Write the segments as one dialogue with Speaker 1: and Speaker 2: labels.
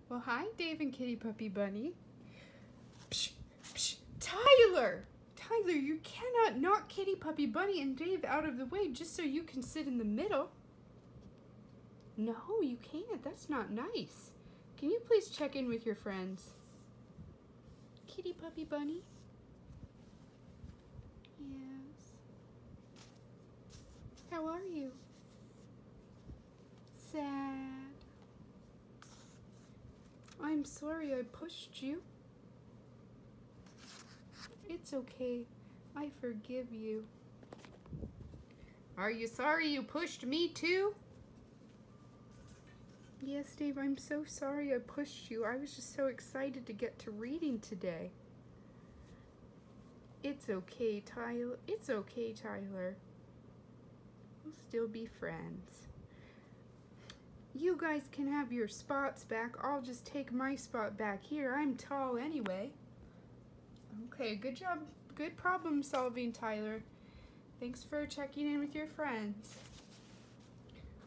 Speaker 1: Well, hi, Dave and Kitty Puppy Bunny. Psh, psh, Tyler! Tyler, you cannot knock Kitty Puppy Bunny and Dave out of the way just so you can sit in the middle. No, you can't. That's not nice. Can you please check in with your friends? Kitty Puppy Bunny? Yes. How are you? Sad. I'm sorry I pushed you. It's okay. I forgive you. Are you sorry you pushed me too? Yes, Dave, I'm so sorry I pushed you. I was just so excited to get to reading today. It's okay, Tyler. It's okay, Tyler. We'll still be friends. You guys can have your spots back. I'll just take my spot back here. I'm tall anyway. Okay, good job. Good problem solving, Tyler. Thanks for checking in with your friends.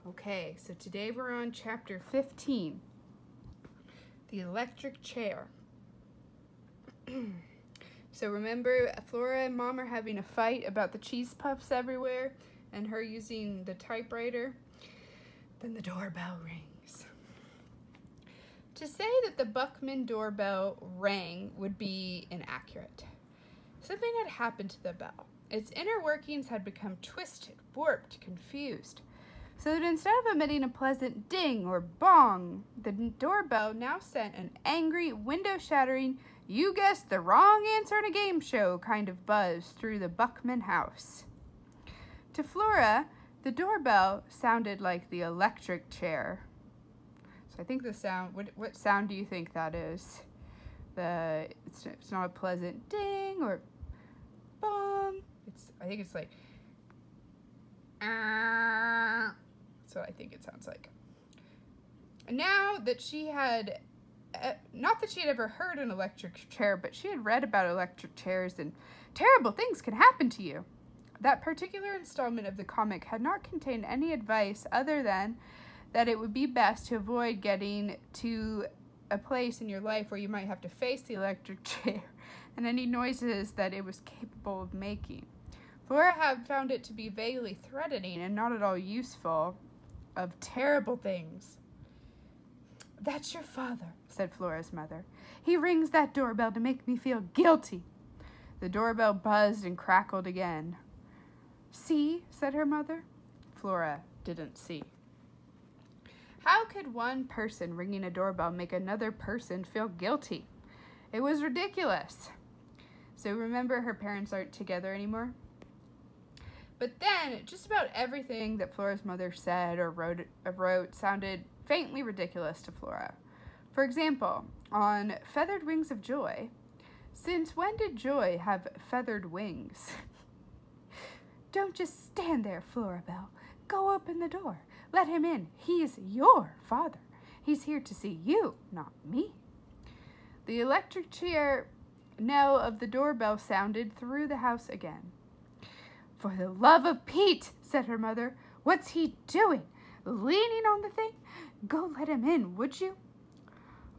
Speaker 1: Okay, so today we're on chapter 15, the electric chair. So remember, Flora and Mom are having a fight about the cheese puffs everywhere and her using the typewriter. Then the doorbell rings. To say that the Buckman doorbell rang would be inaccurate. Something had happened to the bell. Its inner workings had become twisted, warped, confused, so that instead of emitting a pleasant ding or bong, the doorbell now sent an angry, window-shattering, you guessed the wrong answer in a game show kind of buzz through the Buckman house. To Flora, the doorbell sounded like the electric chair. So I think the sound, what sound do you think that is? It's not a pleasant ding or bong. I think it's like, ah. So I think it sounds like. Now that she had, not that she had ever heard an electric chair, but she had read about electric chairs and terrible things can happen to you. That particular installment of the comic had not contained any advice other than that it would be best to avoid getting to a place in your life where you might have to face the electric chair and any noises that it was capable of making. Flora had found it to be vaguely threatening and not at all useful of terrible things. That's your father, said Flora's mother. He rings that doorbell to make me feel guilty. The doorbell buzzed and crackled again. See, said her mother. Flora didn't see. How could one person ringing a doorbell make another person feel guilty? It was ridiculous. So remember, her parents aren't together anymore? But then, just about everything that Flora's mother said or wrote sounded faintly ridiculous to Flora. For example, on Feathered Wings of Joy, since when did joy have feathered wings? Don't just stand there, Florabelle. Go open the door. Let him in. He is your father. He's here to see you, not me. The electric chair knell of the doorbell sounded through the house again. For the love of Pete, said her mother. What's he doing? Leaning on the thing? Go let him in, would you?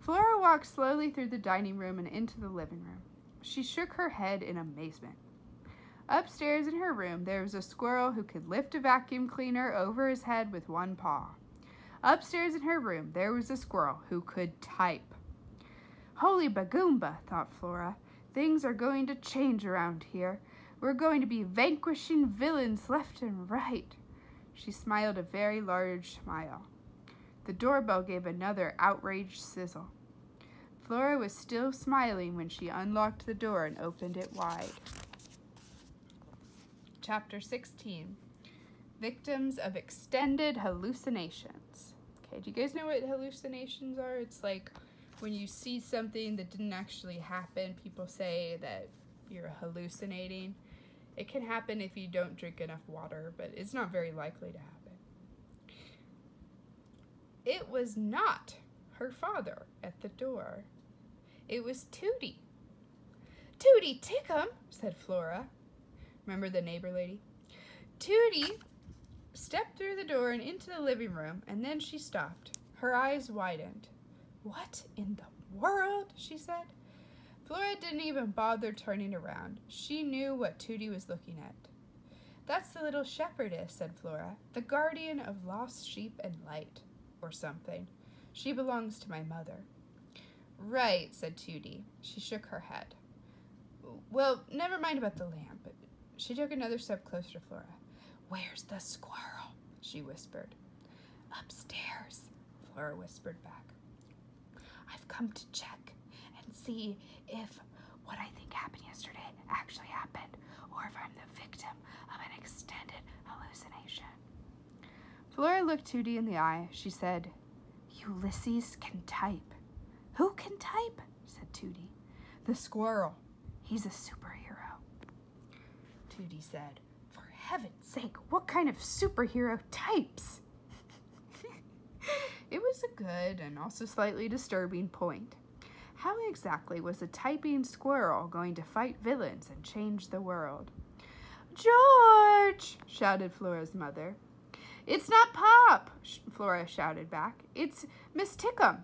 Speaker 1: Flora walked slowly through the dining room and into the living room. She shook her head in amazement. Upstairs in her room, there was a squirrel who could lift a vacuum cleaner over his head with one paw. Upstairs in her room, there was a squirrel who could type. Holy bagoomba, thought Flora. Things are going to change around here. We're going to be vanquishing villains left and right. She smiled a very large smile. The doorbell gave another outraged sizzle. Flora was still smiling when she unlocked the door and opened it wide. Chapter 16, Victims of Extended Hallucinations. Okay, do you guys know what hallucinations are? It's like when you see something that didn't actually happen, people say that you're hallucinating. It can happen if you don't drink enough water, but it's not very likely to happen. It was not her father at the door. It was Tootie. Tootie Tickum, said Flora. Remember the neighbor lady? Tootie stepped through the door and into the living room, and then she stopped. Her eyes widened. What in the world? She said. Flora didn't even bother turning around. She knew what Tootie was looking at. That's the little shepherdess, said Flora, the guardian of lost sheep and light, or something. She belongs to my mother. Right, said Tootie. She shook her head. Well, never mind about the lamp. She took another step closer to Flora. Where's the squirrel? She whispered. Upstairs, Flora whispered back. I've come to check and see if what I think happened yesterday actually happened, or if I'm the victim of an extended hallucination. Flora looked Tootie in the eye. She said, Ulysses can type. Who can type? Said Tootie. The squirrel. He's a superhero. Tootie said, for heaven's sake, what kind of superhero types? It was a good and also slightly disturbing point. How exactly was a typing squirrel going to fight villains and change the world? George! Shouted Flora's mother. It's not Pop, Flora shouted back. It's Miss Tickum.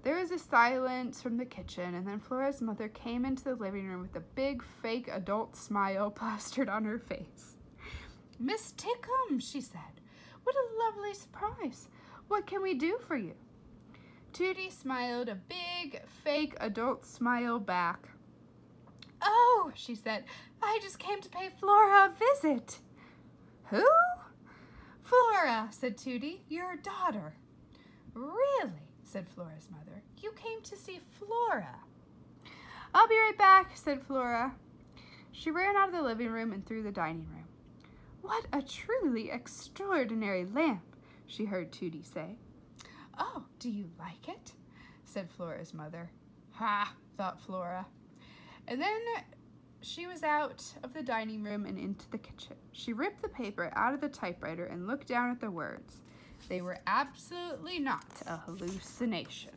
Speaker 1: There was a silence from the kitchen, and then Flora's mother came into the living room with a big fake adult smile plastered on her face. Miss Tickum, she said. What a lovely surprise. What can we do for you? Tootie smiled a big fake adult smile back. Oh, she said, I just came to pay Flora a visit. Who? Flora, said Tootie, your daughter. Really, said Flora's mother. You came to see Flora. I'll be right back, said Flora. She ran out of the living room and through the dining room. What a truly extraordinary lamp, she heard Tootie say. Oh, do you like it? Said Flora's mother. Ha, thought Flora. And then she was out of the dining room and into the kitchen. She ripped the paper out of the typewriter and looked down at the words. They were absolutely not a hallucination.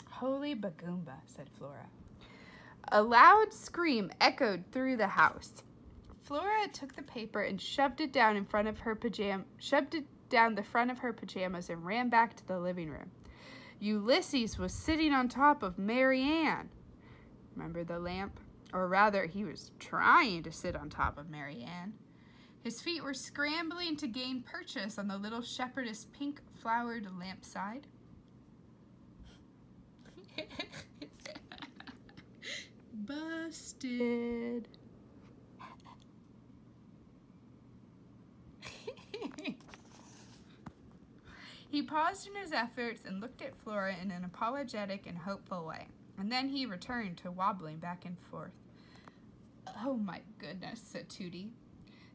Speaker 1: Holy bagoomba, said Flora. A loud scream echoed through the house. Flora took the paper and shoved it down the front of her pajamas and ran back to the living room. Ulysses was sitting on top of Mary Ann. Remember the lamp? Or rather, he was trying to sit on top of Mary Ann. His feet were scrambling to gain purchase on the little shepherdess pink-flowered lamp side. Busted. He paused in his efforts and looked at Flora in an apologetic and hopeful way. And then he returned to wobbling back and forth. Oh my goodness, said Tootie.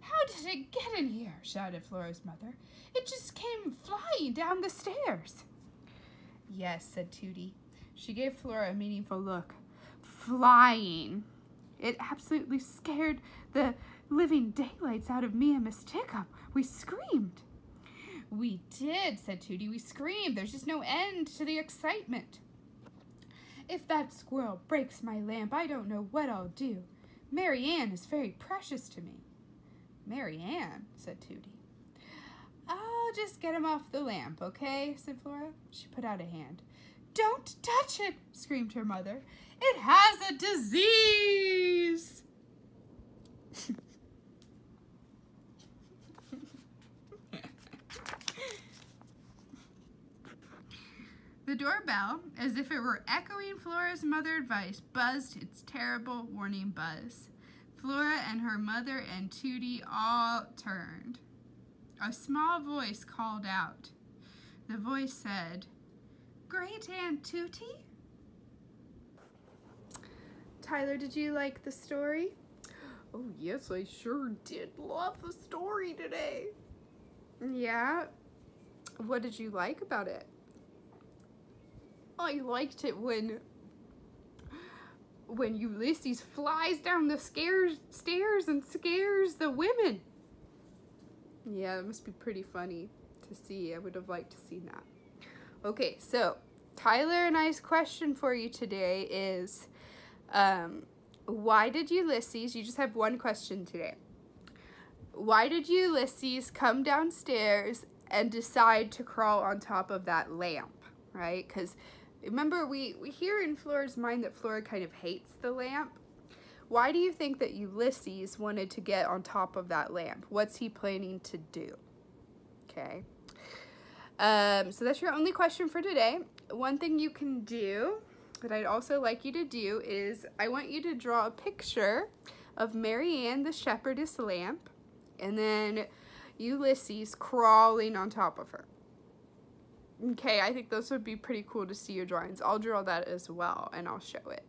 Speaker 1: How did it get in here? Shouted Flora's mother. It just came flying down the stairs. Yes, said Tootie. She gave Flora a meaningful look. Flying. It absolutely scared the living daylights out of me and Miss Tickum. We screamed. We did, said Tootie. We screamed. There's just no end to the excitement. If that squirrel breaks my lamp, I don't know what I'll do. Mary Ann is very precious to me. Mary Ann, said Tootie. I'll just get him off the lamp, okay, said Flora. She put out a hand. Don't touch it, screamed her mother. It has a disease. The doorbell, as if it were echoing Flora's mother's advice, buzzed its terrible warning buzz. Flora and her mother and Tootie all turned. A small voice called out. The voice said, Great Aunt Tootie? Tyler, did you like the story? Oh, yes, I sure did love the story today. Yeah? What did you like about it? I liked it when Ulysses flies down the stairs and scares the women. Yeah, that must be pretty funny to see. I would have liked to see that. Okay, so Tyler and I's question for you today is, why did Ulysses, you just have one question today. Why did Ulysses come downstairs and decide to crawl on top of that lamp, right? Because remember, we hear in Flora's mind that Flora kind of hates the lamp. Why do you think that Ulysses wanted to get on top of that lamp? What's he planning to do? Okay. So that's your only question for today. One thing you can do that I'd also like you to do is I want you to draw a picture of Marianne the shepherdess lamp and then Ulysses crawling on top of her. Okay, I think those would be pretty cool to see your drawings. I'll draw that as well and I'll show it.